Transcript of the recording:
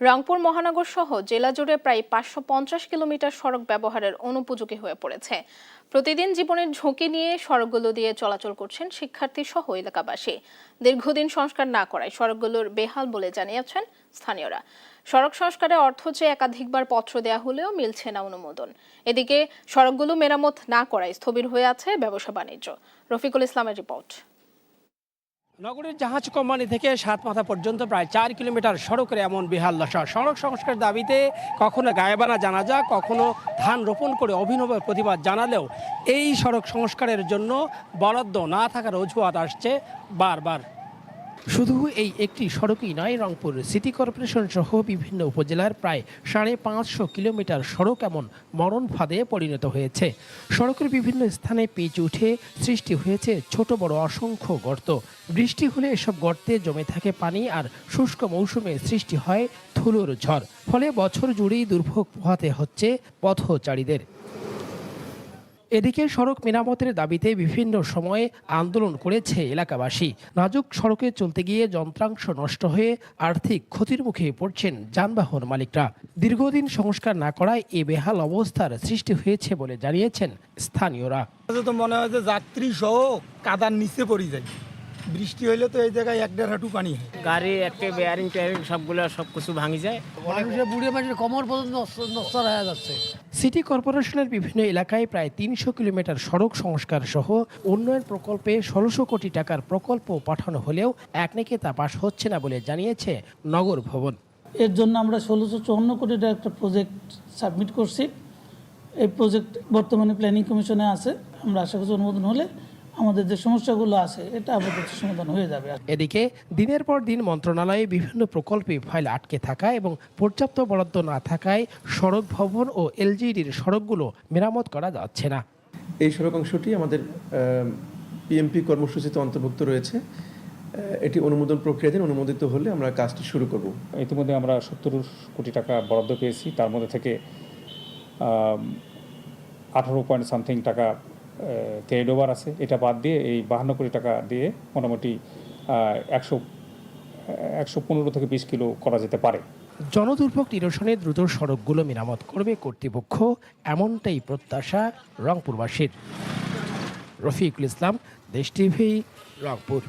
রংপুর মহানগর সহ জেলা জুড়ে প্রায় 550 কিলোমিটার সড়ক ব্যবহারের অনুপযোগী হয়ে পড়েছে। প্রতিদিন জীবনের ঝুঁকি নিয়ে সড়কগুলো দিয়ে চলাচল করছেন শিক্ষার্থী সহ এলাকাবাসী। দীর্ঘদিন সংস্কার না করায় সড়কগুলোর বেহাল বলে জানিয়েছেন স্থানীয়রা। সড়ক সংস্কারে অর্থ চেয়ে একাধিকবার পত্র দেওয়া হলেও মিলছে না অনুমোদন। এদিকে সড়কগুলো মেরামত না করায় স্থবির হয়ে আছে ব্যবসা বাণিজ্য। রফিকুল ইসলামের রিপোর্ট। নগরীর জাহাজ কোম্পানি থেকে সাতমাথা পর্যন্ত প্রায় 4 কিলোমিটার সড়কের এমন বেহাল দশা। সড়ক সংস্কার দাবিতে কখনো গায়েবানা জানাজা, কখনো ধান রোপণ করে অভিনব প্রতিবাদ জানালেও এই সড়ক সংস্কারের জন্য বরাদ্দ না থাকার অজুহাত আসছে বারবার। শুধু এই একটি সড়কই নয়, রংপুর সিটি কর্পোরেশন সহ বিভিন্ন উপজেলার প্রায় 550 কিলোমিটার সড়ক এমন মরণ ফাঁদে পরিণত হয়েছে। সড়কের বিভিন্ন স্থানে পিচ উঠে সৃষ্টি হয়েছে ছোট বড় অসংখ্য গর্ত। বৃষ্টি হলে এসব গর্তে জমে থাকে পানি, আর শুষ্ক মৌসুমে সৃষ্টি হয় ধুলোর ঝড়। ফলে বছর জুড়েই দুর্ভোগ পোহাতে হচ্ছে পথচারীদের। এদিকে সড়ক মেরামতের দাবিতে বিভিন্ন সময়ে আন্দোলন করেছে এলাকাবাসী। নাজুক সড়কে চলতে গিয়ে যন্ত্রাংশ নষ্ট হয়ে আর্থিক ক্ষতির মুখে পড়ছেন যানবাহন মালিকরা। দীর্ঘদিন সংস্কার না করায় এ বেহাল অবস্থার সৃষ্টি হয়েছে বলে জানিয়েছেন স্থানীয়রা। তো মনে হয় যে যাত্রী সহ কাদার নিচে পড়ে যায়। বৃষ্টি হইলে তো এই জায়গায় 1-1.5 হাঁটু পানি হয়। গাড়ি একটা বেয়ারিং টেয়ারিং সবকিছু ভাঙি যায়। মানুষের বুড়ে মানুষের কোমর পর্যন্ত নষ্ট হয়ে যাচ্ছে। সিটি কর্পোরেশনের বিভিন্ন এলাকায় প্রায় 300 কিলোমিটার সড়ক সংস্কার সহ উন্নয়ন প্রকল্পে 1600 কোটি টাকার প্রকল্প পাঠানো হলেও একনেকে তা পাস হচ্ছে না বলে জানিয়েছে নগর ভবন। এর জন্য আমরা 1654 কোটি টাকার একটা প্রজেক্ট সাবমিট করছি। এই প্রজেক্ট বর্তমানে প্ল্যানিং কমিশনে আছে। আমরা আশা করছি অনুমোদন হলে আমাদের যে সমস্যাগুলো আছে এটা আপাতত সমাধান হয়ে যাবে। এদিকে দিনের পর দিন মন্ত্রণালয়ে বিভিন্ন প্রকল্পে ফাইল আটকে থাকা এবং পর্যাপ্ত বরাদ্দ না থাকায় সড়ক ভবন ও এলজিডির সড়কগুলো মেরামত করা যাচ্ছে না। এই সড়ক অংশটি আমাদের পিএমপি কর্মসূচিতে অন্তর্ভুক্ত রয়েছে। এটি অনুমোদন প্রক্রিয়াধীন, অনুমোদিত হলে আমরা কাজটি শুরু করব। ইতিমধ্যে আমরা 70 কোটি টাকা বরাদ্দ পেয়েছি। তার মধ্যে থেকে 18 পয়েন্ট সামথিং টাকা ক্যারিড ওভার আছে। এটা বাদ দিয়ে এই 52 কোটি টাকা দিয়ে মোটামুটি 115 থেকে 20 কিলো করা যেতে পারে। জনদুর্ভোগ নিরসনে দ্রুত সড়কগুলো মেরামত করবে কর্তৃপক্ষ, এমনটাই প্রত্যাশা রংপুরবাসীর। রফিকুল ইসলাম, দেশ টিভি, রংপুর।